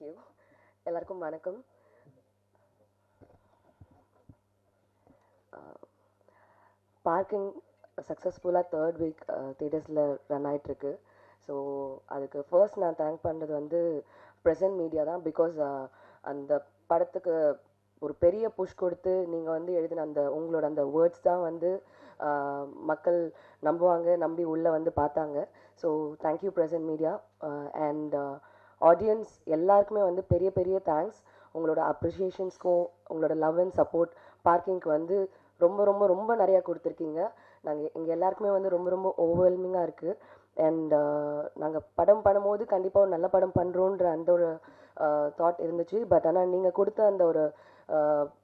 you. எல்லாருக்கும் வணக்கம். Parking சக்ஸஸ்ஃபுல்லாக தேர்ட் வீக் தியேட்டர்ஸில் ரன் ஆகிட்டுருக்கு. ஸோ அதுக்கு ஃபர்ஸ்ட் நான் தேங்க் பண்ணுறது வந்து ப்ரெசன்ட் மீடியா தான். பிகாஸ் அந்த படத்துக்கு ஒரு பெரிய புஷ் கொடுத்து நீங்கள் வந்து எழுதின அந்த உங்களோட அந்த வேர்ட்ஸ் தான் வந்து மக்கள் நம்புவாங்க, நம்பி உள்ளே வந்து பார்த்தாங்க. So thank you present media. And audience எல்லாருக்குமே வந்து பெரிய பெரிய தேங்க்ஸ். உங்களோட அப்ரிஷியேஷன்ஸ்க்கும் உங்களோட லவ் அண்ட் சப்போர்ட் பார்க்கிங்க்கு வந்து ரொம்ப ரொம்ப ரொம்ப நிறையா கொடுத்துருக்கீங்க. நாங்கள் எங்கள் எல்லாருக்குமே வந்து ரொம்ப ரொம்ப ஓவர்வெல்மிங்காக இருக்குது. அண்ட் நாங்கள் படம் பண்ணும்போது கண்டிப்பாக ஒரு நல்ல படம் பண்ணுறோன்ற அந்த ஒரு தாட் இருந்துச்சு. பட் ஆனால் நீங்கள் கொடுத்த அந்த ஒரு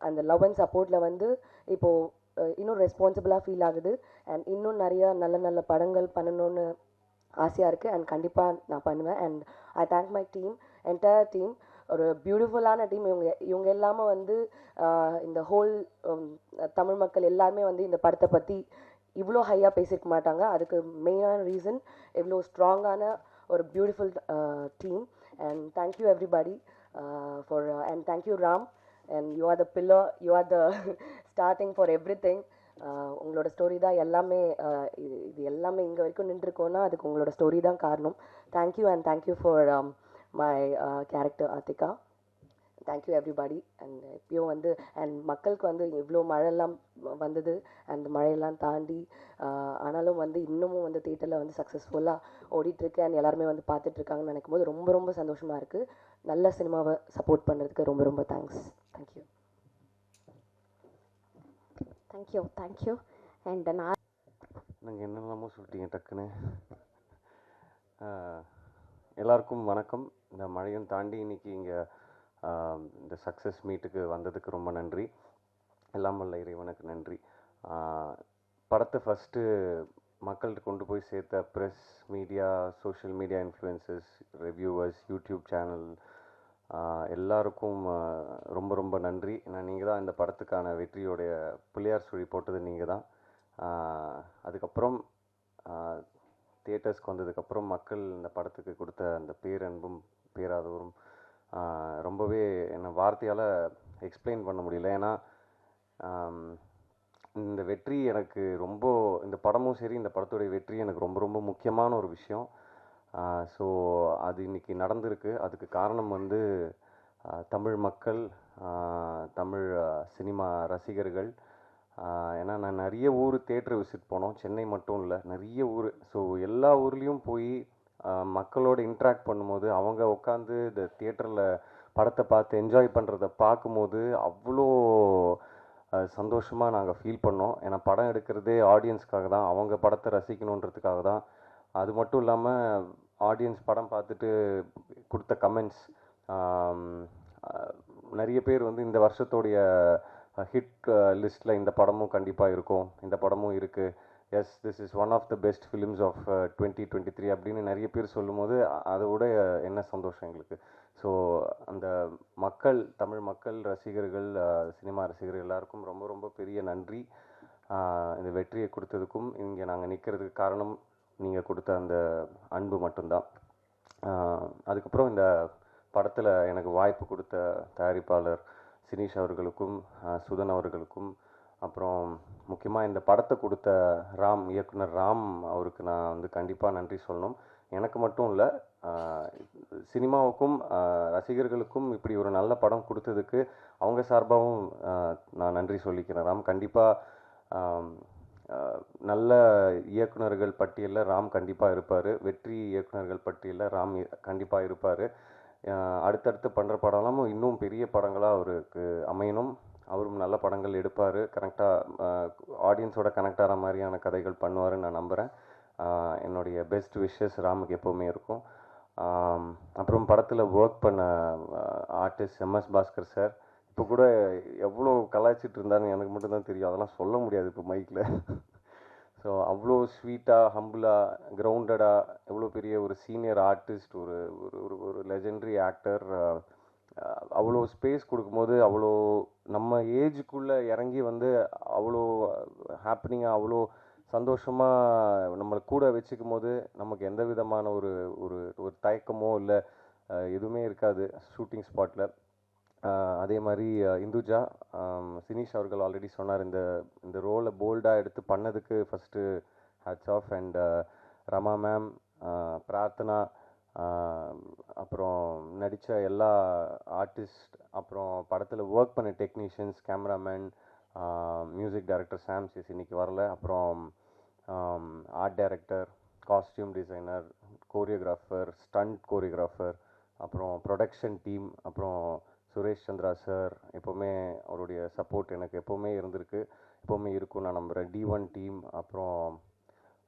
அந்த லவ் அண்ட் சப்போர்ட்டில் வந்து இப்போது இன்னும் ரெஸ்பான்சிபிளாக ஃபீல் ஆகுது. அண்ட் இன்னும் நிறையா நல்ல நல்ல படங்கள் பண்ணணுன்னு ஆசையாக இருக்குது. அண்ட் கண்டிப்பாக நான் பண்ணுவேன். And I thank my team, entire team. ஒரு பியூட்டிஃபுல்லான டீம். இவங்க எல்லாமே வந்து இந்த ஹோல் தமிழ் மக்கள் எல்லாருமே வந்து இந்த படத்தை பற்றி இவ்வளோ ஹையாக பேசியிருக்க மாட்டாங்க. அதுக்கு மெயினான ரீசன் இவ்வளோ ஸ்ட்ராங்கான ஒரு beautiful team. And thank you everybody for and thank you Ram. And you are the pillar, you are the starting for everything. உங்களோட ஸ்டோரி தான் எல்லாமே. இது எல்லாமே இங்கே வரைக்கும் நின்றுருக்கோன்னா அதுக்கு உங்களோட ஸ்டோரி தான் காரணம். Thank you and thank you for my character Aarthika. Thank you everybody. And இப்போயும் வந்து அண்ட் மக்களுக்கு வந்து இவ்வளோ மழையெல்லாம் வந்தது. அந்த மழையெல்லாம் தாண்டி ஆனாலும் வந்து இன்னமும் வந்து தியேட்டரில் வந்து சக்ஸஸ்ஃபுல்லாக ஓடிட்டுருக்கு. அண்ட் எல்லாருமே வந்து பார்த்துட்ருக்காங்கன்னு நினைக்கும் போது ரொம்ப ரொம்ப சந்தோஷமாக இருக்குது. நல்ல சினிமாவை சப்போர்ட் பண்ணுறதுக்கு ரொம்ப ரொம்ப தேங்க்ஸ். தேங்க்யூ. தேங்க்யூ. அண்ட் நான் நீங்கள் என்னெல்லாமோ சொல்லிட்டீங்க டக்குன்னு. எல்லாருக்கும் வணக்கம். இந்த மழையும் தாண்டி இன்றைக்கி இங்கே இந்த சக்ஸஸ் மீட்டுக்கு வந்ததுக்கு ரொம்ப நன்றி. எல்லாம் வல்ல இறைவனுக்கு நன்றி. படத்தை ஃபஸ்ட்டு மக்கள்கிட்ட கொண்டு போய் சேர்த்த press, media, social media influencers, reviewers, YouTube channel எல்லாருக்கும் ரொம்ப ரொம்ப நன்றி. ஏன்னா நீங்கள் தான் இந்த படத்துக்கான வெற்றியோடைய பிள்ளையார் சுழி போட்டது நீங்கள் தான். அதுக்கப்புறம் தியேட்டர்ஸ்க்கு வந்ததுக்கப்புறம் மக்கள் இந்த படத்துக்கு கொடுத்த அந்த பேரன்பும் பேராதவரும் ரொம்பவே என்னை வார்த்தையால் எக்ஸ்பிளைன் பண்ண முடியல. ஏன்னா இந்த வெற்றி எனக்கு ரொம்ப, இந்த படமும் சரி இந்த படத்துடைய வெற்றி எனக்கு ரொம்ப ரொம்ப முக்கியமான ஒரு விஷயம். ஸோ அது இன்றைக்கி நடந்திருக்கு. அதுக்கு காரணம் வந்து தமிழ் மக்கள், தமிழ் சினிமா ரசிகர்கள். ஏன்னா நான் நிறைய ஊர் தியேட்டர் விசிட் போனோம், சென்னை மட்டும் இல்லை, நிறைய ஊர். ஸோ எல்லா ஊர்லேயும் போய் மக்களோட இன்ட்ராக்ட் பண்ணும்போது அவங்க உட்காந்து இந்த தியேட்டரில் படத்தை பார்த்து என்ஜாய் பண்ணுறத பார்க்கும்போது அவ்வளோ சந்தோஷமாக நாங்கள் ஃபீல் பண்ணோம். ஏன்னா படம் எடுக்கிறதே ஆடியன்ஸ்க்காக தான், அவங்க படத்தை ரசிக்கணுன்றதுக்காக தான். அது மட்டும் இல்லாமல் ஆடியன்ஸ் படம் பார்த்துட்டு கொடுத்த கமெண்ட்ஸ், நிறைய பேர் வந்து இந்த வருஷத்தோடைய ஹிட் லிஸ்ட்டில் இந்த படமும் கண்டிப்பாக இருக்கும், இந்த படமும் இருக்குது, yes this is one of the best films of 2023 அப்படின்னு நிறைய பேர் சொல்லும்போது அதை விட என்ன சந்தோஷம் எங்களுக்கு. ஸோ அந்த மக்கள், தமிழ் மக்கள் ரசிகர்கள், சினிமா ரசிகர்கள் எல்லாருக்கும் ரொம்ப ரொம்ப பெரிய நன்றி. இந்த வெற்றியை கொடுத்ததுக்கும் இங்கே நாங்கள் நிற்கிறதுக்கு காரணம் நீங்கள் கொடுத்த அந்த அன்பு மட்டும்தான். அதுக்கப்புறம் இந்த படத்தில் எனக்கு வாய்ப்பு கொடுத்த தயாரிப்பாளர் சினீஷ் அவர்களுக்கும், சுதன் அவர்களுக்கும், அப்புறம் முக்கியமாக இந்த படத்தை கொடுத்த ராம், இயக்குனர் ராம் அவருக்கு நான் வந்து கண்டிப்பாக நன்றி சொல்லணும். எனக்கு மட்டும் இல்லை, சினிமாவுக்கும் ரசிகர்களுக்கும் இப்படி ஒரு நல்ல படம் கொடுத்ததுக்கு அவங்க சார்பாகவும் நான் நன்றி சொல்லிக்கிறேன். ராம் கண்டிப்பாக நல்ல இயக்குனர்கள் பட்டியலில் ராம் கண்டிப்பாக இருப்பார். வெற்றி இயக்குனர்கள் பட்டியலில் ராம் கண்டிப்பாக இருப்பார். அடுத்தடுத்து பண்ணுற படம்லாமும் இன்னும் பெரிய படங்களாக அவருக்கு அமையணும். அவரும் நல்ல படங்கள் எடுப்பார், கரெக்டாக ஆடியன்ஸோட கனெக்ட் ஆகிற மாதிரியான கதைகள் பண்ணுவாருன்னு நான் நம்புகிறேன். என்னுடைய பெஸ்ட் விஷஸ் ராமுக்கு எப்போவுமே இருக்கும். அப்புறம் படத்தில் ஒர்க் பண்ண ஆர்டிஸ்ட் எம்எஸ் பாஸ்கர் சார், இப்போ கூட எவ்வளோ கலாய்ச்சிட்டு இருந்தாருன்னு எனக்கு மட்டும்தான் தெரியும், அதெல்லாம் சொல்ல முடியாது இப்போ மைக்கில். ஸோ அவ்வளோ ஸ்வீட்டாக, ஹம்புளாக, கிரவுண்டடாக, எவ்வளோ பெரிய ஒரு சீனியர் ஆர்டிஸ்ட், ஒரு ஒரு ஒரு லெஜெண்டரி ஆக்டர், அவ்வளோ ஸ்பேஸ் கொடுக்கும்போது, அவ்வளோ நம்ம ஏஜுக்குள்ளே இறங்கி வந்து அவ்வளோ ஹாப்பனிங்காக, அவ்வளோ சந்தோஷமாக நம்மளை கூட வச்சுக்கும் போது நமக்கு எந்த விதமான ஒரு ஒரு ஒரு தயக்கமோ இல்லை எதுவுமே இருக்காது ஷூட்டிங் ஸ்பாட்டில். அதே மாதிரி இந்துஜா, சினீஷ் அவர்கள் ஆல்ரெடி சொன்னார், இந்த ரோலை போல்டாக எடுத்து பண்ணதுக்கு first hats off. And Rama ma'am, Prarthana, அப்புறம் நடித்த எல்லா ஆர்டிஸ்ட், அப்புறம் படத்தில் ஒர்க் பண்ண technicians, cameraman, music director Sam CS இன்னைக்கு வரல, அப்புறம் art director, costume designer, choreographer, stunt choreographer, அப்புறம் ப்ரொடக்ஷன் டீம், அப்புறம் சுரேஷ் சந்திரா சார், எப்போவுமே அவருடைய சப்போர்ட் எனக்கு எப்போவுமே இருந்திருக்கு, எப்போவுமே இருக்கும் நான் நம்புகிறேன். D1 டீம், அப்புறம்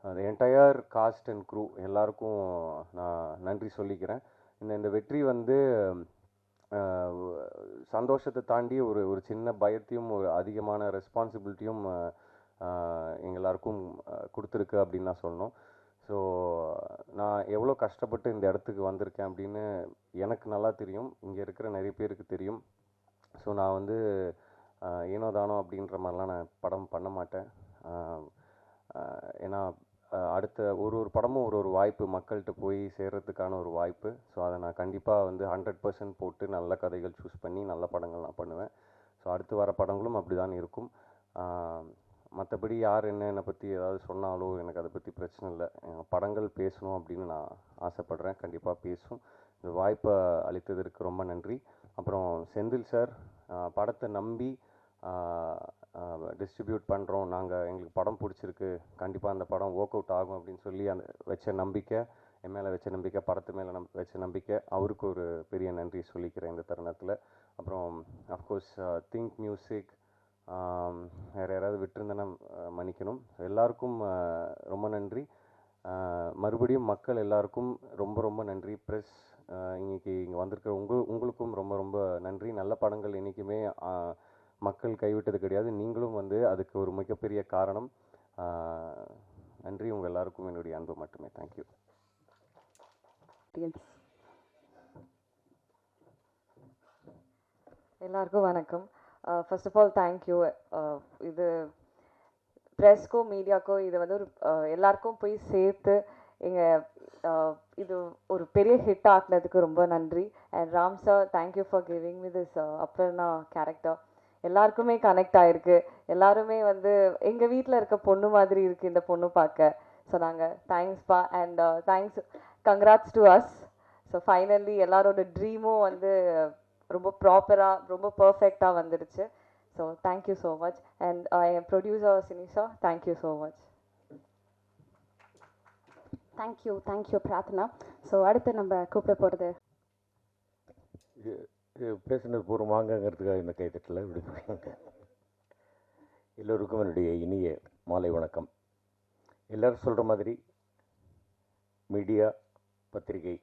அந்த என்டையர் காஸ்ட் அண்ட் க்ரூ எல்லாருக்கும் நான் நன்றி சொல்லிக்கிறேன். இந்த வெற்றி வந்து சந்தோஷத்தை தாண்டி ஒரு சின்ன பயத்தையும் ஒரு அதிகமான ரெஸ்பான்சிபிலிட்டியும் எங்கள் எல்லாருக்கும் கொடுத்துருக்கு அப்படின்னு தான் சொல்லணும். ஸோ நான் எவ்வளோ கஷ்டப்பட்டு இந்த இடத்துக்கு வந்திருக்கேன் அப்படின்னு எனக்கு நல்லா தெரியும், இங்கே இருக்கிற நிறைய பேருக்கு தெரியும். ஸோ நான் வந்து ஏனோ தானோ அப்படின்ற மாதிரிலாம் நான் படம் பண்ண மாட்டேன். ஏன்னா அடுத்த ஒரு படமும் ஒரு வாய்ப்பு, மக்கள்கிட்ட போய் சேர்கிறதுக்கான ஒரு வாய்ப்பு. ஸோ அதை நான் கண்டிப்பாக வந்து 100% போட்டு நல்ல கதைகள் சூஸ் பண்ணி நல்ல படங்கள் நான் பண்ணுவேன். ஸோ அடுத்து வர படங்களும் அப்படி தான் இருக்கும். மற்றபடி யார் என்னை பற்றி ஏதாவது சொன்னாலோ எனக்கு அதை பற்றி பிரச்சனை இல்லை. படங்கள் பேசணும் அப்படின்னு நான் ஆசைப்பட்றேன், கண்டிப்பாக பேசும். இந்த வாய்ப்பை அளித்ததற்கு ரொம்ப நன்றி. அப்புறம் செந்தில் சார், படத்தை நம்பி டிஸ்ட்ரிபியூட் பண்ணுறோம் நாங்கள், எங்களுக்கு படம் பிடிச்சிருக்கு, கண்டிப்பாக அந்த படம் ஒர்க் அவுட் ஆகும் அப்படின்னு சொல்லி அந்த வச்ச நம்பிக்கை, என் மேலே வச்ச நம்பிக்கை, படத்து மேலே வச்ச நம்பிக்கை, அவருக்கு ஒரு பெரிய நன்றி சொல்லிக்கிறேன் இந்த தருணத்தில். அப்புறம் அஃப்கோர்ஸ் திங்க் மியூசிக், வேறு யாராவது விட்டுருந்தேன்னா மன்னிக்கணும். எல்லாருக்கும் ரொம்ப நன்றி. மறுபடியும் மக்கள் எல்லாருக்கும் ரொம்ப ரொம்ப நன்றி. ப்ரெஸ், இன்றைக்கி இங்கே வந்திருக்கிற உங்களுக்கும் ரொம்ப ரொம்ப நன்றி. நல்ல படங்கள் என்றைக்குமே மக்கள் கைவிட்டது கிடையாது, நீங்களும் வந்து அதுக்கு ஒரு மிகப்பெரிய காரணம். நன்றி. உங்கள் எல்லாருக்கும் என்னுடைய அன்பு மட்டுமே. தேங்க்யூ. எல்லாருக்கும் வணக்கம். First of all thank you. இது ப்ரெஸ்க்கோ மீடியாக்கோ இது வந்து ஒரு எல்லாருக்கும் போய் சேர்த்து இது ஒரு பெரிய ஹிட் ஆக்குனதுக்கு ரொம்ப நன்றி. And Ram sir, thank you for giving me this Aparna character. எல்லாருக்குமே கனெக்ட் ஆயிருக்கு, எல்லாருமே வந்து எங்கள் வீட்டில் இருக்க பொண்ணு மாதிரி இருக்குது இந்த பொண்ணு பார்க்க. ஸோ நாங்கள் தேங்க்ஸ்ப்பா. And thanks, congrats to us. So finally எல்லாரோட ட்ரீமும் வந்து ரொம்ப ப்ராப்பராக ரொம்ப பர்ஃபெக்டாக வந்துடுச்சு. So thank you so much. And என் producer Sinisha, thank you so much. Thank you Prarthana. So அடுத்து நம்ம கூப்பிட போகிறது பேசுனது பூர்வமாங்கிறதுக்காக இந்த கைத்தட்டில் இப்படி போகிறாங்க. எல்லோருக்கும் என்னுடைய இனிய மாலை வணக்கம். எல்லோரும் சொல்கிற மாதிரி மீடியா, பத்திரிகை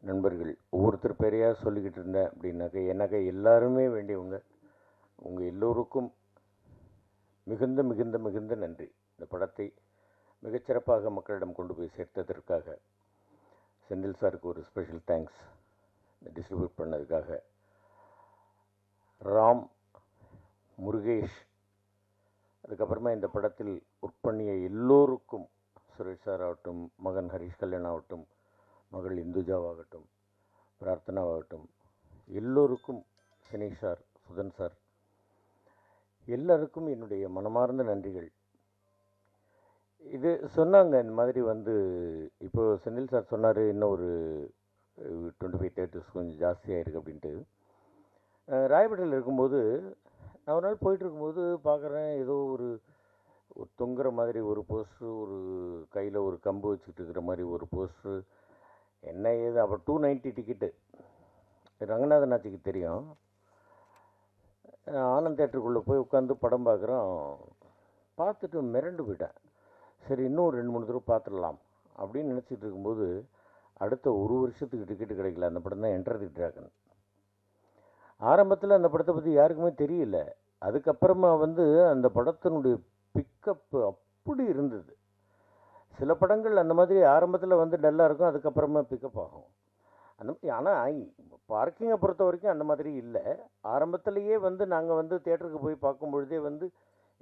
நண்பர்கள் ஒவ்வொருத்தர் பேரையாக சொல்லிக்கிட்டு இருந்தேன் அப்படின்னாக்க எல்லாருமே வேண்டியவங்க. உங்கள் எல்லோருக்கும் மிகுந்த மிகுந்த மிகுந்த நன்றி. இந்த படத்தை மிகச்சிறப்பாக மக்களிடம் கொண்டு போய் சேர்த்ததற்காக செந்தில் சாருக்கு ஒரு ஸ்பெஷல் தேங்க்ஸ். டிஸ்ட்ரிபியூட் பண்ணதுக்காக ராம், முருகேஷ், அதுக்கப்புறமா இந்த படத்தில் ஒர்க் பண்ணிய எல்லோருக்கும், சுரேஷ் சார் ஆகட்டும், மகன் ஹரிஷ் கல்யாண் ஆகட்டும், மகள் இந்துஜாவாகட்டும், பிரார்த்தனாவாகட்டும், எல்லோருக்கும், சினீஷ் சார், சுதன் சார், எல்லாருக்கும் என்னுடைய மனமார்ந்த நன்றிகள். இது சொன்னாங்க, இந்த மாதிரி வந்து இப்போது செந்தில் சார் சொன்னார், இன்னும் ஒரு 25 தேட்டர்ஸ் கொஞ்சம் ஜாஸ்தியாக இருக்குது அப்படின்ட்டு. ராயப்பேட்டையில் இருக்கும்போது நான் ஒரு நாள் போயிட்டுருக்கும்போது பார்க்குறேன், ஏதோ ஒரு தொங்குற மாதிரி ஒரு போஸ்ட்ரு, ஒரு கையில் ஒரு கம்பு வச்சுக்கிட்டு இருக்கிற மாதிரி ஒரு போஸ்ட்ரு, என்ன ஏது. அப்புறம் 290 டிக்கெட்டு, ரங்கநாதன் ஆட்சிக்கு தெரியும். ஆனந்த் தேட்டருக்குள்ளே போய் உட்காந்து படம் பார்க்குறோம். பார்த்துட்டு மிரண்டு போயிட்டேன். சரி, இன்னும் 2-3 தடவை பார்த்துடலாம் அப்படின்னு நினச்சிட்டு இருக்கும்போது அடுத்த ஒரு வருஷத்துக்கு டிக்கெட்டு கிடைக்கல. அந்த படம் தான் என்டர் தி டிராகன். ஆரம்பத்தில் அந்த படத்தை பற்றி யாருக்குமே தெரியல. அதுக்கப்புறமா வந்து அந்த படத்தினுடைய பிக்கப் அப்படி இருந்தது. சில படங்கள் அந்த மாதிரி ஆரம்பத்தில் வந்து டல்லாக இருக்கும், அதுக்கப்புறமா பிக்கப் ஆகும். அந்த ஆனால் பார்க்கிங்கை பொறுத்த வரைக்கும் அந்த மாதிரி இல்லை. ஆரம்பத்திலேயே வந்து நாங்கள் வந்து தேட்டருக்கு போய் பார்க்கும் பொழுதே வந்து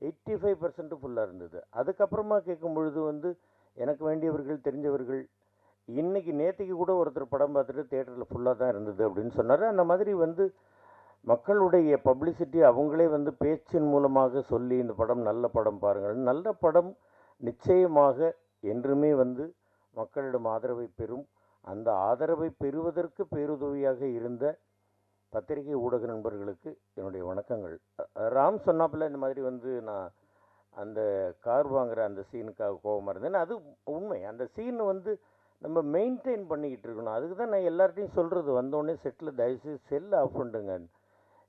85% ஃபுல்லாக இருந்தது. அதுக்கப்புறமா கேட்கும் பொழுது வந்து எனக்கு வேண்டியவர்கள், தெரிஞ்சவர்கள், இன்றைக்கி நேற்றுக்கு கூட ஒருத்தர் படம் பார்த்துட்டு தேட்டரில் ஃபுல்லாக தான் இருந்தது அப்படின்னு சொன்னார். அந்த மாதிரி வந்து மக்களுடைய பப்ளிசிட்டி அவங்களே வந்து பேச்சின் மூலமாக சொல்லி இந்த படம் நல்ல படம் பாருங்கள், நல்ல படம் நிச்சயமாக என்றுமே வந்து மக்களிடம் ஆதரவை பெறும். அந்த ஆதரவை பெறுவதற்கு பேருதவியாக இருந்த பத்திரிகை ஊடக நண்பர்களுக்கு என்னுடைய வணக்கங்கள். ராம் சொன்னாப்பில் இந்த மாதிரி வந்து நான் அந்த கார் வாங்குகிற அந்த சீனுக்காக கோபமாக இருந்தேன். அது உண்மை. அந்த சீன் வந்து நம்ம மெயின்டைன் பண்ணிக்கிட்டு இருக்கணும். அதுக்கு தான் நான் எல்லார்ட்டையும் சொல்கிறது, வந்தோடனே செட்டில் தயவுசெய்து செல்லை ஆஃப் பண்ணுங்க.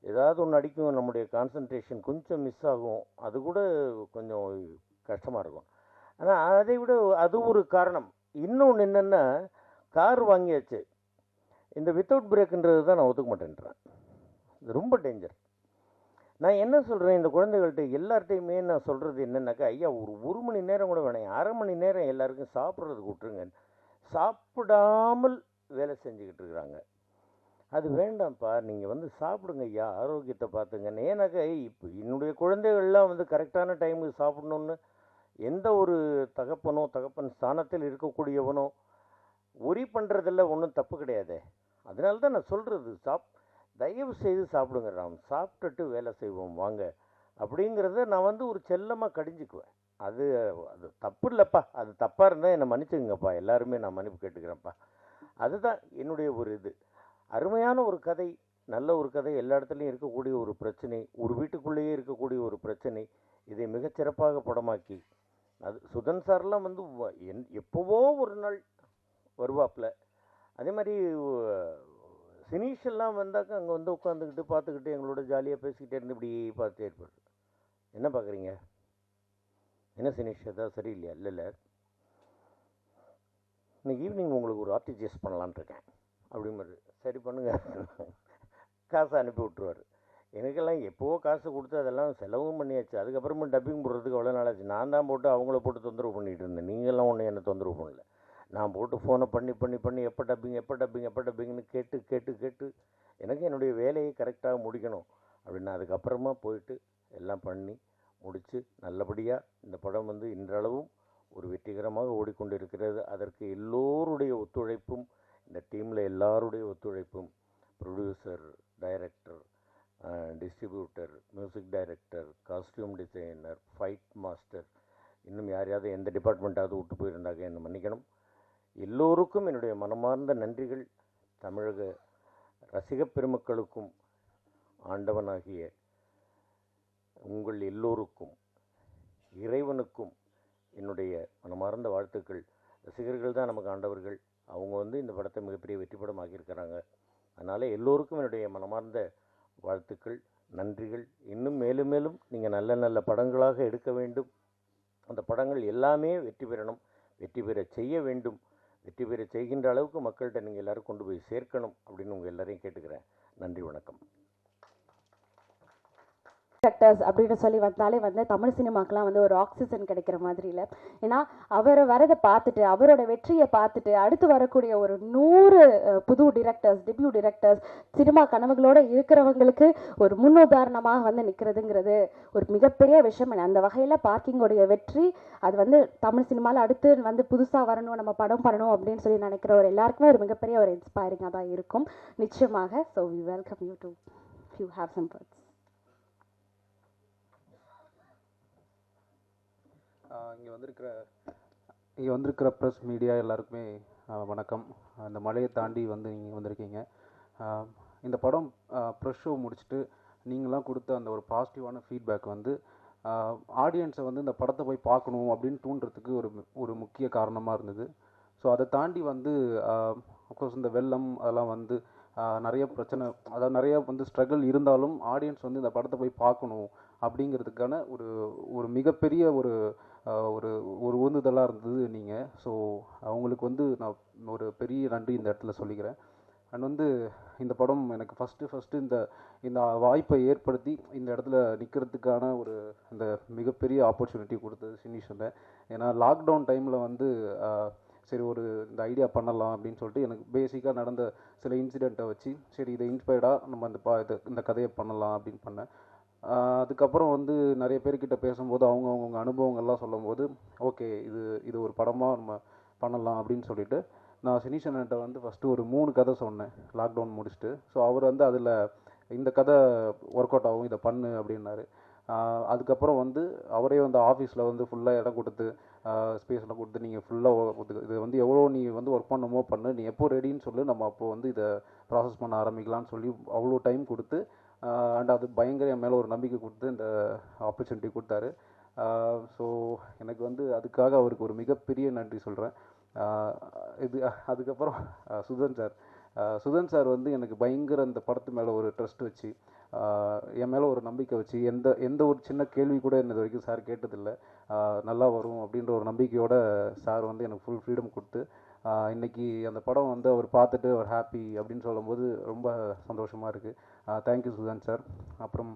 ஏதாவது ஒன்று அடிக்கும், நம்முடைய கான்சன்ட்ரேஷன் கொஞ்சம் மிஸ் ஆகும், அது கூட கொஞ்சம் கஷ்டமாக இருக்கும். ஆனால் அதை விட அது ஒரு காரணம். இன்னொன்று என்னென்னா, கார் வாங்கியாச்சு, இந்த வித்தவுட் பிரேக்குன்றது தான் நான் ஒத்துக்க மாட்டேன்றேன். இது ரொம்ப டேஞ்சர். நான் என்ன சொல்கிறேன், இந்த குழந்தைகள்கிட்ட எல்லார்ட்டையுமே நான் சொல்கிறது என்னென்னாக்கா, ஐயா ஒரு மணி நேரம் கூட வேணாம், அரை மணி நேரம் எல்லாருக்கும் சாப்பிட்றதுக்கு விட்டுருங்க. சாப்பிடாமல் வேலை செஞ்சுக்கிட்டு இருக்கிறாங்க. அது வேண்டாம்ப்பா, நீங்கள் வந்து சாப்பிடுங்க ஐயா, ஆரோக்கியத்தை பார்த்துங்க. ஏன்னாக்கா இப்போ என்னுடைய குழந்தைகள்லாம் வந்து கரெக்டான டைமுக்கு சாப்பிடணுன்னு எந்த ஒரு தகப்பன் ஸ்தானத்தில் இருக்கக்கூடியவனோ ஒரி பண்ணுறதில்ல, ஒன்றும் தப்பு கிடையாது. அதனால தான் நான் சொல்கிறது, தயவு செய்து சாப்பிடுங்க ராம், சாப்பிட்டுட்டு வேலை செய்வோம் வாங்க அப்படிங்கிறத நான் வந்து ஒரு செல்லமாக கடிஞ்சிக்குவேன். அது தப்பு இல்லைப்பா, அது தப்பாக இருந்தால் என்னை மன்னிச்சுங்கப்பா, எல்லாருமே நான் மன்னிப்பு கேட்டுக்கிறேன்ப்பா. அதுதான் என்னுடைய ஒரு இது. அருமையான ஒரு கதை, நல்ல ஒரு கதை, எல்லா இடத்துலையும் இருக்கக்கூடிய ஒரு பிரச்சனை, ஒரு வீட்டுக்குள்ளேயே இருக்கக்கூடிய ஒரு பிரச்சனை, இதை மிகச்சிறப்பாக படமாக்கி, அது சுதன் சார்லாம் வந்து எப்போவோ ஒரு நாள் வருவாப்பில். அதே மாதிரி சினீஷெல்லாம் வந்தாக்கா அங்கே வந்து உட்காந்துக்கிட்டு பார்த்துக்கிட்டு எங்களோட ஜாலியாக பேசிக்கிட்டே இருந்து இப்படி பார்த்துட்டே இருப்பார். என்ன பார்க்குறீங்க, என்ன சினீஷ் ஏதாவது சரியில்லையா? இல்லை, இன்னைக்கு ஈவினிங் உங்களுக்கு ஒரு ஆர்டிஜிஎஸ் பண்ணலான்ட்டு இருக்கேன் அப்படிங்கிறது. சரி பண்ணுங்க, காசை அனுப்பி விட்ருவார். எனக்கெல்லாம் எப்போவோ காசு கொடுத்து அதெல்லாம் செலவும் பண்ணியாச்சு. அதுக்கப்புறமா டப்பிங் போடுறதுக்கு அவ்வளோ நாளாச்சு. நான் தான் போட்டு அவங்கள போட்டு தொந்தரவு பண்ணிகிட்டு இருந்தேன். நீங்கள்லாம் ஒன்றும் என்னை தொந்தரவு பண்ணல. நான் போட்டு ஃபோனை பண்ணி எப்போ டப்பிங்னு கேட்டு எனக்கு என்னுடைய வேலையை கரெக்டாக முடிக்கணும் அப்படின்னு அதுக்கப்புறமா போயிட்டு எல்லாம் பண்ணி முடித்து நல்லபடியாக இந்த படம் வந்து இன்றளவும் ஒரு வெற்றிகரமாக ஓடிக்கொண்டிருக்கிறது. அதற்கு எல்லோருடைய ஒத்துழைப்பும், இந்த டீமில் எல்லாருடைய ஒத்துழைப்பும், producer, director, distributor, music director, costume designer, fight master, இன்னும் யாரையாவது எந்த டிபார்ட்மெண்ட்டாவது விட்டு போயிருந்தாங்க என்னை மன்னிக்கணும். எல்லோருக்கும் என்னுடைய மனமார்ந்த நன்றிகள். தமிழக ரசிகப் பெருமக்களுக்கும் ஆண்டவனாகிய உங்கள் எல்லோருக்கும், இறைவனுக்கும் என்னுடைய மனமார்ந்த வாழ்த்துக்கள். ரசிகர்கள் தான் நமக்கு ஆண்டவர்கள். அவங்க வந்து இந்த படத்தை மிகப்பெரிய வெற்றி படம் ஆக்கியிருக்கிறாங்க. அதனால் எல்லோருக்கும் என்னுடைய மனமார்ந்த வாழ்த்துக்கள், நன்றிகள். இன்னும் மேலும் மேலும் நீங்கள் நல்ல நல்ல படங்களாக எடுக்க வேண்டும். அந்த படங்கள் எல்லாமே வெற்றி பெறணும், வெற்றி பெற செய்ய வேண்டும். வெற்றி பெற செய்கின்ற அளவுக்கு மக்கள்கிட்ட நீங்கள் எல்லோரும் கொண்டு போய் சேர்க்கணும் அப்படின்னு உங்கள் எல்லாரையும் கேட்டுக்கிறேன். நன்றி, வணக்கம். டைரக்டர்ஸ் அப்படின்னு சொல்லி வந்தாலே வந்து தமிழ் சினிமாக்கெலாம் வந்து ஒரு ஆக்சிஜன் கிடைக்கிற மாதிரி இல்லை. ஏன்னா அவர் வரதை பார்த்துட்டு, அவரோட வெற்றியை பார்த்துட்டு அடுத்து வரக்கூடிய ஒரு 100 புது டிரெக்டர்ஸ், டெபியூ டிரெக்டர்ஸ், சினிமா கனவுகளோடு இருக்கிறவங்களுக்கு ஒரு முன்னுதாரணமாக வந்து நிற்கிறதுங்கிறது ஒரு மிகப்பெரிய விஷயம். அந்த வகையில் பார்க்கிங்கோடைய வெற்றி அது வந்து தமிழ் சினிமாவில் அடுத்து வந்து புதுசாக வரணும், நம்ம படம் பண்ணணும் அப்படின்னு சொல்லி நினைக்கிற ஒரு எல்லாருக்குமே ஒரு மிகப்பெரிய ஒரு இன்ஸ்பைரிங்காக தான் இருக்கும் நிச்சயமாக. So we welcome you to you have some words. இங்கே வந்திருக்கிற ப்ரெஸ் மீடியா எல்லாருக்குமே வணக்கம். அந்த மலையை தாண்டி வந்து நீங்கள் வந்திருக்கீங்க. இந்த படம் ப்ரெஸ் ஷோ முடிச்சுட்டு நீங்களாம் கொடுத்த அந்த ஒரு பாசிட்டிவான ஃபீட்பேக் வந்து ஆடியன்ஸை வந்து இந்த படத்தை போய் பார்க்கணும் அப்படின்னு தூண்டுறதுக்கு ஒரு முக்கிய காரணமாக இருந்தது. ஸோ அதை தாண்டி வந்து அஃப்கோர்ஸ் இந்த வெள்ளம் அதெல்லாம் வந்து நிறைய பிரச்சனை, அதாவது நிறைய வந்து ஸ்ட்ரகிள் இருந்தாலும் ஆடியன்ஸ் வந்து இந்த படத்தை போய் பார்க்கணும் அப்படிங்கிறதுக்கான ஒரு மிகப்பெரிய ஒரு உந்துதலாக இருந்தது நீங்கள். ஸோ அவங்களுக்கு வந்து நான் ஒரு பெரிய நன்றி இந்த இடத்துல சொல்லிக்கிறேன். அண்ட் வந்து இந்த படம் எனக்கு ஃபஸ்ட்டு இந்த வாய்ப்பை ஏற்படுத்தி இந்த இடத்துல நிற்கிறதுக்கான இந்த மிகப்பெரிய ஆப்பர்ச்சுனிட்டி கொடுத்தது சினிஷனை. ஏன்னா லாக்டவுன் டைமில் வந்து சரி இந்த ஐடியா பண்ணலாம் அப்படின்னு சொல்லிட்டு எனக்கு பேசிக்காக நடந்த சில இன்சிடெண்ட்டை வச்சு சரி இதை இன்ஸ்பயர்டாக நம்ம இந்த கதையை பண்ணலாம் அப்படின்னு பண்ணேன். அதுக்கப்புறம் வந்து நிறைய பேர்கிட்ட பேசும்போது அவங்க அனுபவங்கள்லாம் சொல்லும்போது ஓகே இது ஒரு படமாக நம்ம பண்ணலாம் அப்படின்னு சொல்லிட்டு நான் சினிஷன்கிட்ட வந்து ஃபஸ்ட்டு ஒரு 3 கதை சொன்னேன் லாக்டவுன் முடிச்சுட்டு. ஸோ அவர் வந்து அதில் இந்த கதை ஒர்க் அவுட் ஆகும், இதை பண்ணு அப்படின்னாரு. அதுக்கப்புறம் வந்து அவரே வந்து ஆஃபீஸில் வந்து ஃபுல்லாக இடம் கொடுத்து ஸ்பேஸ்லாம் கொடுத்து நீங்கள் ஃபுல்லாக இது வந்து எவ்வளோ நீ வந்து ஒர்க் பண்ணணுமோ பண்ணு, நீ எப்போ ரெடின்னு சொல்லு, நம்ம அப்போது வந்து இதை ப்ராசஸ் பண்ண ஆரம்பிக்கலாம்னு சொல்லி அவ்வளோ டைம் கொடுத்து அண்ட் அது பயங்கர என் மேலே ஒரு நம்பிக்கை கொடுத்து இந்த ஆப்பர்ச்சுனிட்டி கொடுத்தாரு. ஸோ எனக்கு வந்து அதுக்காக அவருக்கு ஒரு மிகப்பெரிய நன்றி சொல்கிறேன். இது அதுக்கப்புறம் சுதன் சார் வந்து எனக்கு பயங்கர இந்த படத்து மேலே ஒரு ட்ரஸ்ட் வச்சு என் மேலே ஒரு நம்பிக்கை வச்சு எந்த ஒரு சின்ன கேள்வி கூட என்ன இது வரைக்கும் சார் கேட்டதில்லை. நல்லா வரும் அப்படின்ற ஒரு நம்பிக்கையோட சார் வந்து எனக்கு ஃபுல் ஃப்ரீடம் கொடுத்து இன்றைக்கி அந்த படம் வந்து அவர் பார்த்துட்டு அவர் ஹாப்பி அப்படின்னு சொல்லும்போது ரொம்ப சந்தோஷமாக இருக்குது. Thank you Sudhan sir. அப்புறம்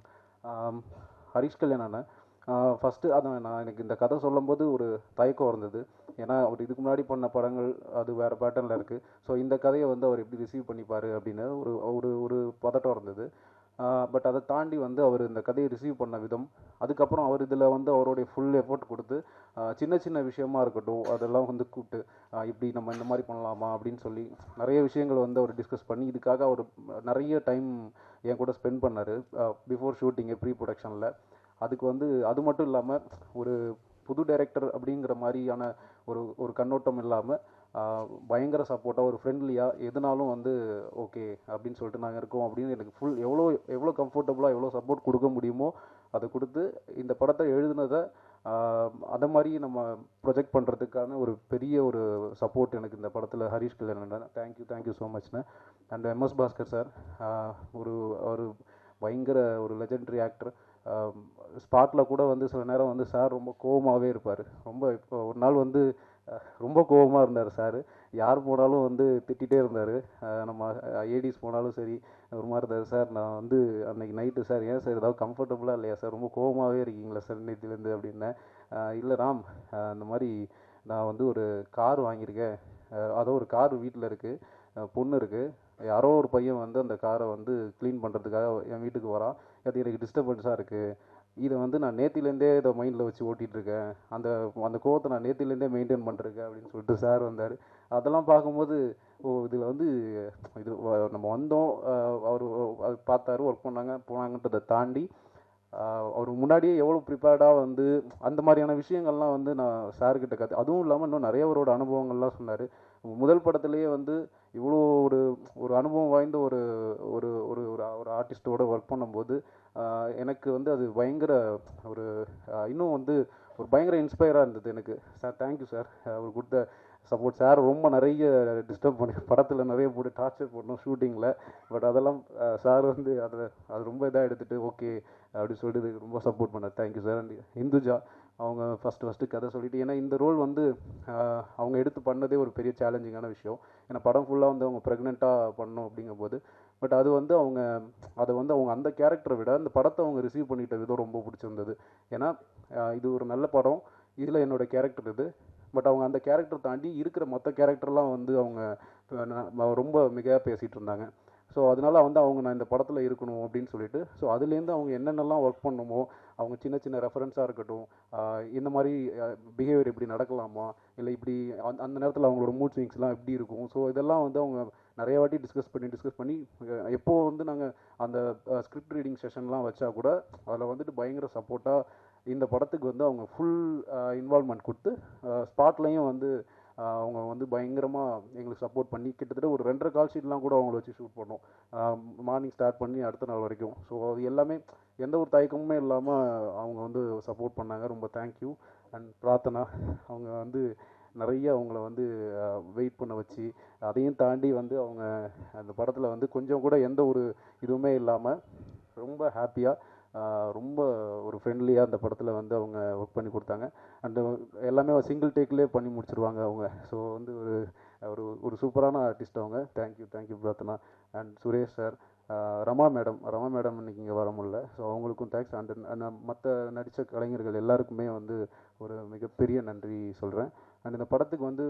ஹரிஷ் கல்யாண் ஃபஸ்ட்டு அதான் எனக்கு இந்த கதை சொல்லும்போது ஒரு தயக்கம் இருந்தது. ஏன்னா அவர் இதுக்கு முன்னாடி பண்ண படங்கள் அது வேறு பேட்டர்னில் இருக்குது. ஸோ இந்த கதையை வந்து அவர் எப்படி ரிசீவ் பண்ணிப்பார் அப்படின்னு ஒரு பதட்டம் இருந்தது. பட் அதை தாண்டி வந்து அவர் இந்த கதையை ரிசீவ் பண்ண விதம், அதுக்கப்புறம் அவர் இதில் வந்து அவருடைய ஃபுல் எஃபோர்ட் கொடுத்து சின்ன சின்ன விஷயமா இருக்கட்டும் அதெல்லாம் வந்து கூப்பிட்டு இப்படி நம்ம இந்த மாதிரி பண்ணலாமா அப்படின்னு சொல்லி நிறைய விஷயங்கள் வந்து அவர் டிஸ்கஸ் பண்ணி இதுக்காக அவர் நிறைய டைம் என் கூட ஸ்பெண்ட் பண்ணார் பிஃபோர் ஷூட்டிங்கு ப்ரீ ப்ரொடக்ஷனில். அதுக்கு வந்து அது மட்டும் இல்லாமல் ஒரு புது டைரக்டர் அப்படிங்கிற மாதிரியான ஒரு கண்ணோட்டம் இல்லாமல் பயங்கர சப்போர்ட்டாக ஒரு ஃப்ரெண்ட்லியாக எதுனாலும் வந்து ஓகே அப்படின்னு சொல்லிட்டு நாங்கள் இருக்கோம் அப்படின்னு எனக்கு ஃபுல் எவ்வளோ கம்ஃபர்டபுளாக எவ்வளோ சப்போர்ட் கொடுக்க முடியுமோ அதை கொடுத்து இந்த படத்தை எழுதுனதை அதை மாதிரி நம்ம ப்ரொஜெக்ட் பண்ணுறதுக்கான ஒரு பெரிய ஒரு சப்போர்ட் எனக்கு இந்த படத்தில் ஹரிஷ் கல்யாண். தேங்க்யூ ஸோ மச்ண்ணே. அண்ட் எம்எஸ் பாஸ்கர் சார் ஒரு பயங்கர ஒரு லெஜெண்டரி ஆக்டர். ஸ்பாட்டில் கூட வந்து சில நேரம் வந்து சார் ரொம்ப கோவமாகவே இருப்பார். இப்போ ஒரு நாள் வந்து ரொம்ப கோபமாக இருந்தார் சார். யார் போனாலும் வந்து திட்டிகிட்டே இருந்தார். நம்ம ஏடிஸ் போனாலும் சரி ஒரு மாதிரி இருந்தார். சார் நான் வந்து அன்றைக்கி நைட்டு சார் ஏன் சார் ஏதாவது கம்ஃபர்டபுளாக இல்லையா சார், ரொம்ப கோபமாகவே இருக்கீங்களா சார் நேற்றுலேருந்து அப்படின்னேன். இல்லை ராம், இந்த மாதிரி நான் வந்து ஒரு கார் வாங்கியிருக்கேன், அதோ ஒரு கார் வீட்டில் இருக்குது, பொண்ணு இருக்குது, யாரோ ஒரு பையன் வந்து அந்த காரை வந்து க்ளீன் பண்ணுறதுக்காக என் வீட்டுக்கு வரான், அது எனக்கு டிஸ்டர்பன்ஸாக இருக்குது, இதை வந்து நான் நேத்திலேருந்தே இதை மைண்டில் வச்சு ஓட்டிகிட்ருக்கேன், அந்த கோவத்தை நான் நேத்திலேருந்தே மெயின்டைன் பண்ணிருக்கேன் அப்படின்னு சொல்லிட்டு சார் வந்தார். அதெல்லாம் பார்க்கும்போது இதில் வந்து இது நம்ம வந்தோம், அவர் அது பார்த்தாரு, ஒர்க் போனாங்கன்றதை தாண்டி அவர் முன்னாடியே எவ்வளோ ப்ரிப்பேர்டாக வந்து அந்த மாதிரியான விஷயங்கள்லாம் வந்து நான் சார்கிட்ட அதுவும் இல்லாமல் இன்னும் நிறைய அவரோட அனுபவங்கள்லாம் சொன்னார். முதல் படத்துலேயே வந்து இவ்வளோ ஒரு அனுபவம் வாய்ந்த ஒரு ஒரு ஒரு ஒரு ஆர்டிஸ்ட்டோட ஒர்க் பண்ணும்போது எனக்கு வந்து அது பயங்கர ஒரு இன்னும் வந்து ஒரு பயங்கர இன்ஸ்பயராக இருந்தது எனக்கு. சார் தேங்க்யூ சார், அவர் கொடுத்த சப்போர்ட். சார் ரொம்ப நிறைய டிஸ்டர்ப் பண்ணி படத்தில் நிறைய போட்டு டார்ச்சர் பண்ணோம் ஷூட்டிங்கில். பட் அதெல்லாம் சார் வந்து அது ரொம்ப இதாக எடுத்துகிட்டு ஓகே அப்படி சொல்லிட்டு ரொம்ப சப்போர்ட் பண்ணார். Thank you sir. அண்ட் இந்துஜா அவங்க ஃபஸ்ட்டு கதை சொல்லிட்டு, ஏன்னா இந்த ரோல் வந்து அவங்க எடுத்து பண்ணதே ஒரு பெரிய சேலஞ்சிங்கான விஷயம். ஏன்னா படம் ஃபுல்லாக வந்து அவங்க ப்ரெக்னெண்ட்டாக பண்ணணும் அப்படிங்கும்போது, பட் அது வந்து அவங்க அந்த கேரக்டரை விட அந்த படத்தை அவங்க ரிசீவ் பண்ணிட்ட விதம் ரொம்ப பிடிச்சிருந்தது. ஏன்னா இது ஒரு நல்ல படம், இதில் என்னோட கேரக்டர் இது, பட் அவங்க அந்த கேரக்டர் தாண்டி இருக்கிற மற்ற கேரக்டர்லாம் வந்து அவங்க ரொம்ப மிகையாக பேசிகிட்டு இருந்தாங்க. ஸோ அதனால வந்து நான் இந்த படத்தில் இருக்கணும் அப்படின்னு சொல்லிட்டு, ஸோ அதுலேருந்து அவங்க என்னென்னலாம் ஒர்க் பண்ணணுமோ அவங்க சின்ன சின்ன ரெஃபரன்ஸாக இருக்கட்டும், இந்த மாதிரி பிஹேவியர் இப்படி நடக்கலாமா, இல்லை இப்படி அந்த நேரத்தில் அவங்களோட மூட் ஸ்விங்ஸ்லாம் எப்படி இருக்கும், ஸோ இதெல்லாம் வந்து அவங்க நிறைய வாட்டி டிஸ்கஸ் பண்ணி எப்போது வந்து நாங்கள் அந்த ஸ்கிரிப்ட் ரீடிங் செஷன்லாம் வச்சா கூட அதில் வந்துட்டு பயங்கர சப்போர்ட்டாக இந்த படத்துக்கு வந்து அவங்க ஃபுல் இன்வால்வ்மெண்ட் கொடுத்து ஸ்பாட்லேயும் வந்து அவங்க வந்து பயங்கரமாக எங்களுக்கு சப்போர்ட் பண்ணி கிட்டத்தட்ட ஒரு 2.5 கால் ஷீட்லாம் கூட அவங்கள வச்சு ஷூட் பண்ணோம், மார்னிங் ஸ்டார்ட் பண்ணி அடுத்த நாள் வரைக்கும். ஸோ அது எல்லாமே எந்த ஒரு தயக்கமுமே இல்லாமல் அவங்க வந்து சப்போர்ட் பண்ணாங்க. ரொம்ப தேங்க்யூ. அண்ட் பிரார்த்தனா அவங்க வந்து நிறைய அவங்கள வந்து வெயிட் பண்ண வச்சு அதையும் தாண்டி வந்து அவங்க அந்த படத்தில் வந்து கொஞ்சம் கூட எந்த ஒரு இதுவுமே இல்லாமல் ரொம்ப ஹாப்பியாக ரொம்ப ஒரு ஃப்ரெண்ட்லியாக அந்த படத்தில் வந்து அவங்க ஒர்க் பண்ணி கொடுத்தாங்க. அண்ட் எல்லாமே சிங்கிள் டேக்லேயே பண்ணி முடிச்சிருவாங்க அவங்க. ஸோ வந்து ஒரு சூப்பரான ஆர்டிஸ்ட் அவங்க. Thank you Prarthana. And Suresh sir, Rama madam இன்னைக்கு இங்கே வர முடியல, ஸோ அவங்களுக்கும் தேங்க்ஸ். அண்ட் மற்ற நடித்த கலைஞர்கள் எல்லாருக்குமே வந்து ஒரு மிகப்பெரிய நன்றி சொல்கிறேன். அண்ட் இந்த படத்துக்கு வந்து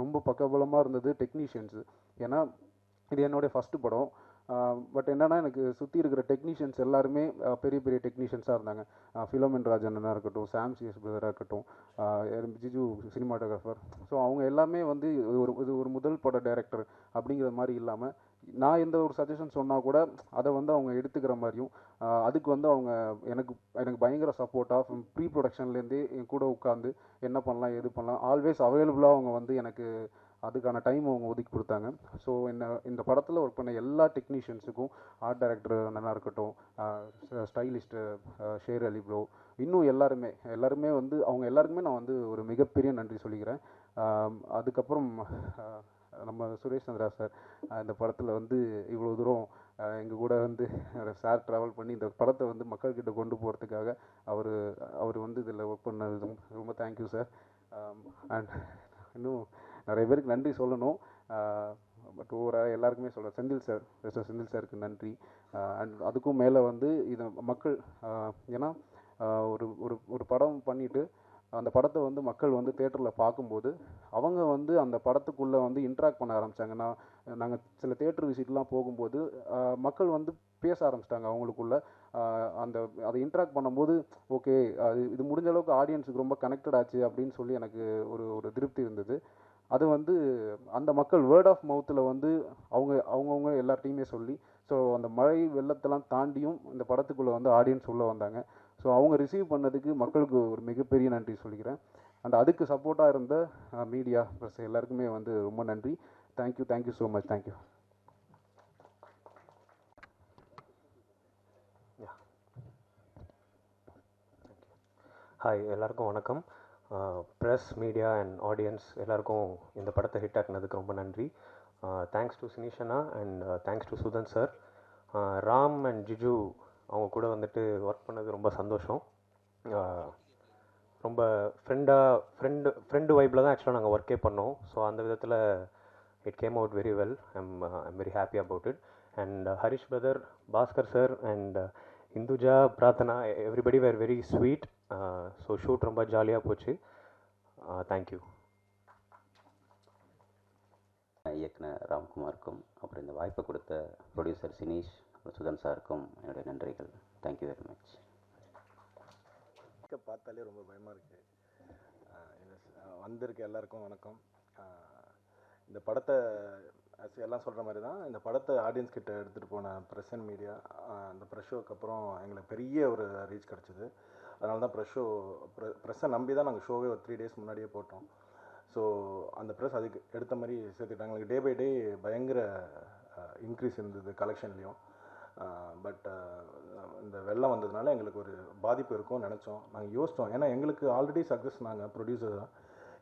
ரொம்ப பக்கபலமாக இருந்தது டெக்னீஷியன்ஸு. ஏன்னா இது என்னுடைய ஃபஸ்ட்டு படம். பட் என்னென்னா எனக்கு சுற்றி இருக்கிற டெக்னீஷியன்ஸ் எல்லாருமே பெரிய பெரிய டெக்னீஷியன்ஸாக இருந்தாங்க. ஃபிலோமின் ராஜனாக இருக்கட்டும், சாம் சிஎஸ் பிரதராக இருக்கட்டும், ஜிஜு சினிமாட்டோகிராஃபர். ஸோ அவங்க எல்லாமே வந்து இது ஒரு முதல் பட டைரக்டர் அப்படிங்கிற மாதிரி இல்லாமல் நான் எந்த ஒரு சஜஷன் சொன்னால் கூட அதை வந்து அவங்க எடுத்துக்கிற மாதிரியும், அதுக்கு வந்து அவங்க எனக்கு பயங்கர சப்போர்ட்டாக ப்ரீ ப்ரொடக்ஷன்லேருந்தே என் கூட உட்காந்து என்ன பண்ணலாம் எது பண்ணலாம் ஆல்வேஸ் அவைலபிளாக அவங்க வந்து எனக்கு அதுக்கான டைம் அவங்க ஒதுக்கி கொடுத்தாங்க. ஸோ இந்த படத்தில் ஒர்க் பண்ண எல்லா டெக்னீஷியன்ஸுக்கும், ஆர்ட் டைரக்டர் நல்லா இருக்கட்டும், ஸ்டைலிஸ்ட்டு ஷேர் அலி ப்ரோ, இன்னும் எல்லாருமே வந்து அவங்க எல்லாருக்குமே நான் வந்து ஒரு மிகப்பெரிய நன்றி சொல்லிக்கிறேன். அதுக்கப்புறம் நம்ம சுரேஷ் சந்திரா சார் இந்த படத்தில் வந்து இவ்வளோ தூரம் எங்கள் கூட வந்து சார் ட்ராவல் பண்ணி இந்த படத்தை வந்து மக்கள்கிட்ட கொண்டு போகிறதுக்காக அவர் வந்து இதில் ஒர்க் பண்ணது ரொம்ப தேங்க்யூ சார். அண்ட் இன்னும் நிறைய பேருக்கு நன்றி சொல்லணும், பட் ஓவராக எல்லாருக்குமே சொல்கிறேன். செந்தில் சாருக்கு நன்றி. அண்ட் அதுக்கும் மேலே வந்து இது மக்கள், ஏன்னா ஒரு படம் பண்ணிவிட்டு அந்த படத்தை வந்து மக்கள் வந்து தேட்டரில் பார்க்கும்போது அவங்க வந்து அந்த படத்துக்குள்ளே வந்து இன்ட்ராக்ட் பண்ண ஆரம்பித்தாங்க. நாங்கள் சில தேட்டர் விசிட்லாம் போகும்போது மக்கள் வந்து பேச ஆரம்பிச்சிட்டாங்க அவங்களுக்குள்ள. அதை இன்ட்ராக்ட் பண்ணும்போது ஓகே இது முடிஞ்ச அளவுக்கு ஆடியன்ஸுக்கு ரொம்ப கனெக்டட் ஆச்சு அப்படின்னு சொல்லி எனக்கு ஒரு திருப்தி இருந்தது. அது வந்து அந்த மக்கள் வேர்ட் ஆஃப் மவுத்தில் வந்து அவங்கவுங்க எல்லார்ட்டையுமே சொல்லி, ஸோ அந்த மழை வெள்ளத்தெல்லாம் தாண்டியும் இந்த படத்துக்குள்ளே வந்து ஆடியன்ஸ் உள்ளே வந்தாங்க. ஸோ அவங்க ரிசீவ் பண்ணதுக்கு மக்களுக்கு ஒரு மிகப்பெரிய நன்றி சொல்லிக்கிறேன். அண்ட் அதுக்கு சப்போர்ட்டாக இருந்த மீடியா ப்ளஸ் எல்லாருக்குமே வந்து ரொம்ப நன்றி. Thank you so much. Thank you. Hi, எல்லாருக்கும் வணக்கம். ப்ரெஸ், மீடியா அண்ட் ஆடியன்ஸ் எல்லாருக்கும் இந்த படத்தை ஹிட் ஆக்குனதுக்கு ரொம்ப நன்றி. தேங்க்ஸ் டு சினிஷனா and thanks to Sudhan sir. Ram and Jiju அவங்க கூட வந்துட்டு ஒர்க் பண்ணது ரொம்ப சந்தோஷம். ரொம்ப ஃப்ரெண்டு வைப்பில் தான் ஆக்சுவலாக நாங்கள் ஒர்க்கே பண்ணோம். ஸோ அந்த விதத்தில் it came out very well. I'm very happy about it. And Harish brother, Bhaskar sir and Induja, Prarthana, everybody were very sweet. So shoot ரொம்ப ஜாலியாக போச்சு. தேங்க்யூ. இயக்குனர் ராம்குமாருக்கும், அப்புறம் இந்த வாய்ப்பை கொடுத்த ப்ரொடியூசர் சினீஷ், சுதன் சாருக்கும் என்னுடைய நன்றிகள். Thank you very much. பார்த்தாலே ரொம்ப பயமாக இருக்குது. வந்திருக்க எல்லாருக்கும் வணக்கம். இந்த படத்தை எல்லாம் சொல்கிற மாதிரி தான் இந்த படத்தை ஆடியன்ஸ் கிட்ட எடுத்துகிட்டு போன ப்ரெஸ் அண்ட் மீடியா, அந்த ப்ரெஸ் ஷோக்கு அப்புறம் எங்களுக்கு பெரிய ஒரு ரீச் கிடச்சிது. அதனால தான் ப்ரெஸ்ஸை நம்பி தான் நாங்கள் ஷோவே ஒரு 3 days முன்னாடியே போட்டோம். ஸோ அந்த ப்ரெஸ் அதுக்கு எடுத்த மாதிரி சேர்த்துக்கிட்டாங்க. எங்களுக்கு டே பை டே பயங்கர இன்க்ரீஸ் இருந்தது கலெக்ஷன்லேயும். பட் இந்த வெள்ளம் வந்ததுனால எங்களுக்கு ஒரு பாதிப்பு இருக்கும்னு நினச்சோம். நாங்கள் யோசித்தோம், ஏன்னா எங்களுக்கு ஆல்ரெடி சக்ஸஸ். நாங்கள் ப்ரொடியூசர் தான்.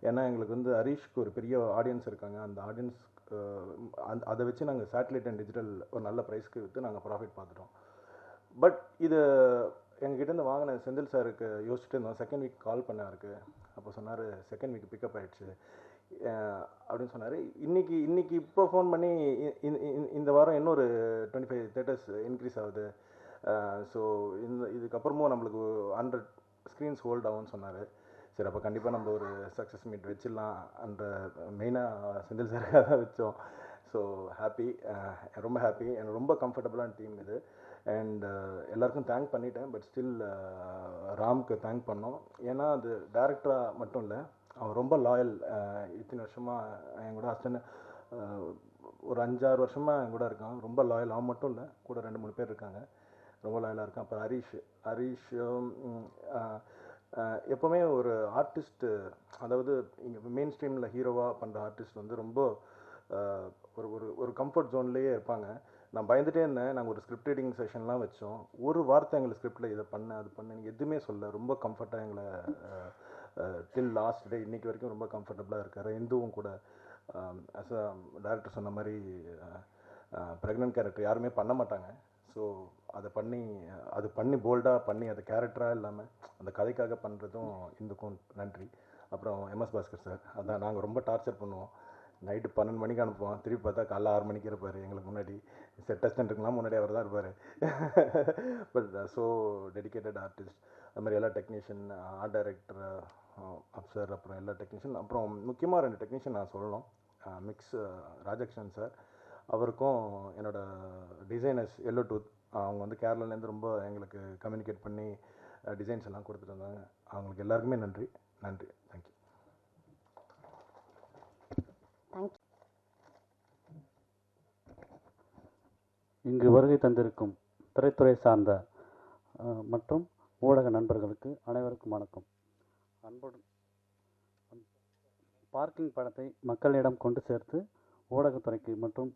ஏன்னா எங்களுக்கு வந்து ஹரீஷ்க்கு ஒரு பெரிய ஆடியன்ஸ் இருக்காங்க. அந்த ஆடியன்ஸ் அதை வச்சு நாங்கள் சேட்டலைட் அண்ட் டிஜிட்டல் ஒரு நல்ல ப்ரைஸ்க்கு விற்று நாங்கள் ப்ராஃபிட் பார்த்துட்டோம். பட் இது எங்ககிட்டேருந்து வாங்கின செந்தில் சாருக்கு யோசிச்சுட்டு இருந்தோம். செகண்ட் வீக் கால் பண்ணாருக்கு. அப்போ சொன்னார் செகண்ட் வீக் பிக்கப் ஆகிடுச்சு அப்படின்னு சொன்னார். இன்றைக்கி இப்போ ஃபோன் பண்ணி இந்த வாரம் இன்னொரு 25 theatres இன்க்ரீஸ் ஆகுது. ஸோ இதுக்கப்புறமும் நம்மளுக்கு 100 screens ஹோல்ட் ஆகும்னு சொன்னார். சரி, அப்போ கண்டிப்பாக நம்ம ஒரு சக்ஸஸ் மீட் வச்சிடலாம் என்ற மெயினாக செந்தில் சாருக்காக தான் வச்சோம். ஸோ ஹாப்பி, ரொம்ப ஹாப்பி. எனக்கு ரொம்ப கம்ஃபர்டபுளான டீம் இது. அண்ட் எல்லாருக்கும் தேங்க் பண்ணிட்டேன். பட் ஸ்டில் ராம்க்கு தேங்க் பண்ணோம். ஏன்னா அது டேரக்டராக மட்டும் இல்லை, அவன் ரொம்ப லாயல். இத்தனை வருஷமாக என் கூட அஸ்டன் ஒரு 5-6 வருஷமாக என் கூட இருக்கான். ரொம்ப லாயல். அவன் மட்டும் இல்லை, கூட 2-3 பேர் இருக்காங்க, ரொம்ப லாயலாக இருக்கான். அப்புறம் ஹரீஷ் எப்போவுமே ஒரு ஆர்டிஸ்ட்டு, அதாவது இங்கே மெயின் ஸ்ட்ரீமில் ஹீரோவாக பண்ணுற ஆர்டிஸ்ட் வந்து ரொம்ப ஒரு கம்ஃபர்ட் ஜோன்லேயே இருப்பாங்க. நான் பயந்துகிட்டே இருந்தேன். நாங்கள் ஒரு ஸ்கிரிப்ட் ரீடிங் செஷன்லாம் வச்சோம். ஒரு வார்த்தை எங்களுக்கு ஸ்கிரிப்டில் இதை பண்ண அது பண்ண நீங்கள் எதுவுமே சொல்ல, ரொம்ப கம்ஃபர்ட்டாக எங்களை டில் லாஸ்ட் டே இன்னைக்கு வரைக்கும் ரொம்ப கம்ஃபர்டபுளாக இருக்கார். இந்துவும் கூட ஆஸ் அ டைரக்டர் சொன்ன மாதிரி ப்ரெக்னென்ட் கேரக்டர் யாருமே பண்ண மாட்டாங்க. ஸோ அதை பண்ணி போல்டாக பண்ணி அதை கேரக்டராக இல்லாமல் அந்த கதைக்காக பண்ணுறதும் இந்துக்கும் நன்றி. அப்புறம் MS பாஸ்கர் சார், அதான் நாங்கள் ரொம்ப டார்ச்சர் பண்ணுவோம். நைட்டு 12 மணிக்கு அனுப்புவோம், திருப்பி பார்த்தா காலைல 6 மணிக்கு இருப்பார் எங்களுக்கு முன்னாடி. செட் அசிஸ்டன்ட்டுக்கெலாம் முன்னாடி அவர் தான் இருப்பார். But so dedicated artist. அது மாதிரி எல்லா டெக்னீஷியன், ஆர்ட் டைரக்டர் அப்சர், அப்புறம் எல்லா டெக்னீஷியன். அப்புறம் முக்கியமாக 2 டெக்னீஷியன் நான் சொல்லணும். மிக்ஸ் ராஜகிருஷ்ணன் சார், அவருக்கும் என்னோடய டிசைனர்ஸ் எல்லோ டூத் அவங்க வந்து கேரளாலேருந்து ரொம்ப எங்களுக்கு கம்யூனிகேட் பண்ணி டிசைன்ஸ் எல்லாம் கொடுத்துட்டு இருந்தாங்க. அவங்களுக்கு எல்லாருக்குமே நன்றி. தேங்க்யூ. இங்கு வருகை தந்திருக்கும் திரைத்துறை சார்ந்த மற்றும் ஊடக நண்பர்களுக்கு அனைவருக்கும் வணக்கம். அன்புடன் பார்க்கிங் படத்தை மக்களிடம் கொண்டு சேர்த்து ஊடகத்துறைக்கு மற்றும்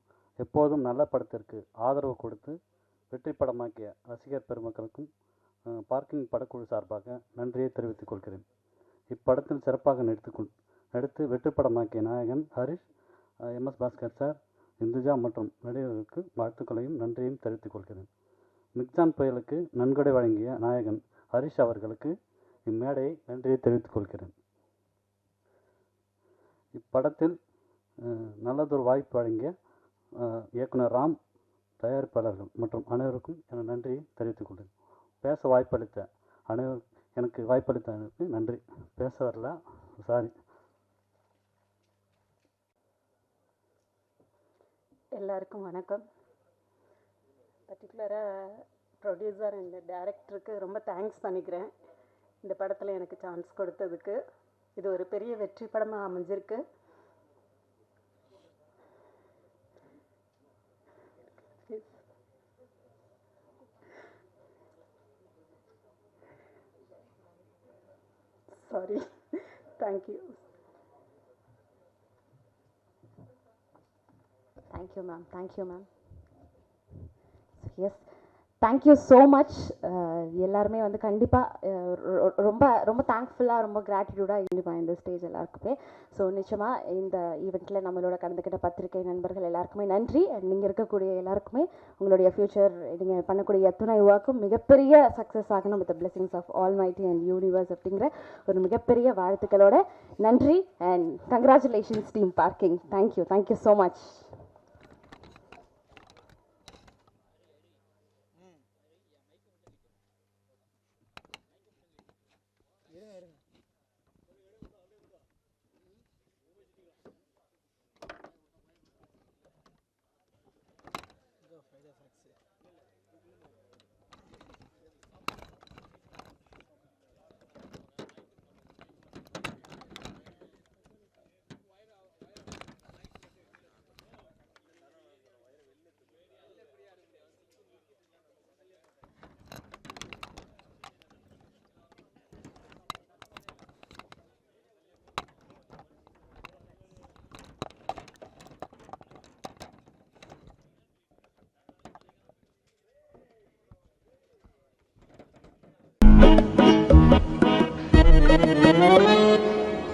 எப்போதும் நல்ல படத்திற்கு ஆதரவு கொடுத்து வெற்றி படமாக்கிய ரசிகர் பெருமக்களுக்கும் பார்க்கிங் படக்குழு சார்பாக நன்றியை தெரிவித்துக் கொள்கிறேன். இப்படத்தில் சிறப்பாக நடித்து வெற்றி படமாக்கிய நாயகன் ஹரிஷ், MS பாஸ்கர் சார், இந்துஜா மற்றும் நடிகர்களுக்கு வாழ்த்துக்களையும் நன்றியையும் தெரிவித்துக் கொள்கிறேன். மிக்ஜான் புயலுக்கு நன்கொடை வழங்கிய நாயகன் ஹரிஷ் அவர்களுக்கு இம்மேடையை நன்றியை தெரிவித்துக் கொள்கிறேன். இப்படத்தில் நல்லதொரு வாய்ப்பு வழங்கிய இயக்குனர் ராம், தயாரிப்பாளர்கள் மற்றும் அனைவருக்கும் என நன்றியை தெரிவித்துக் கொள்கிறேன். பேச வாய்ப்பளித்த எனக்கு வாய்ப்பளித்ததற்கு நன்றி. பேச வரல, சாரி. எல்லாருக்கும் வணக்கம். பர்டிகுலராக ப்ரொடியூசர் அண்ட் டைரக்டருக்கு ரொம்ப தேங்க்ஸ் பண்ணிக்கிறேன். இந்த படத்தில் எனக்கு சான்ஸ் கொடுத்ததுக்கு. இது ஒரு பெரிய வெற்றி படமாக அமைஞ்சிருக்கு. Sorry. Thank you. Thank you ma'am. Thank you ma'am. Yes, thank you so much. எல்லாருமே வந்து கண்டிப்பாக ரொம்ப ரொம்ப தேங்க்ஃபுல்லாக, ரொம்ப கிராட்டிடியூடாக இருந்துப்பேன் இந்த ஸ்டேஜ் எல்லாருக்குமே. ஸோ நிச்சயமாக இந்த ஈவெண்ட்டில் நம்மளோட கலந்துக்கிட்ட பத்திரிகை நண்பர்கள் எல்லாருக்குமே நன்றி. நீங்கள் இருக்கக்கூடிய எல்லாருக்குமே உங்களுடைய ஃப்யூச்சர், நீங்கள் பண்ணக்கூடிய எத்தனை ஒர்க்கும் மிகப்பெரிய சக்ஸஸ் ஆகணும் with blessings of almighty and universe அப்படிங்கிற ஒரு மிகப்பெரிய வாழ்த்துக்களோட நன்றி. And congratulations team Parking. Thank you. Thank you so much.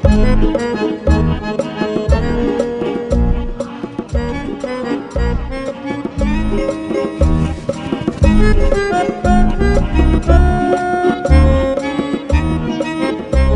Thank you.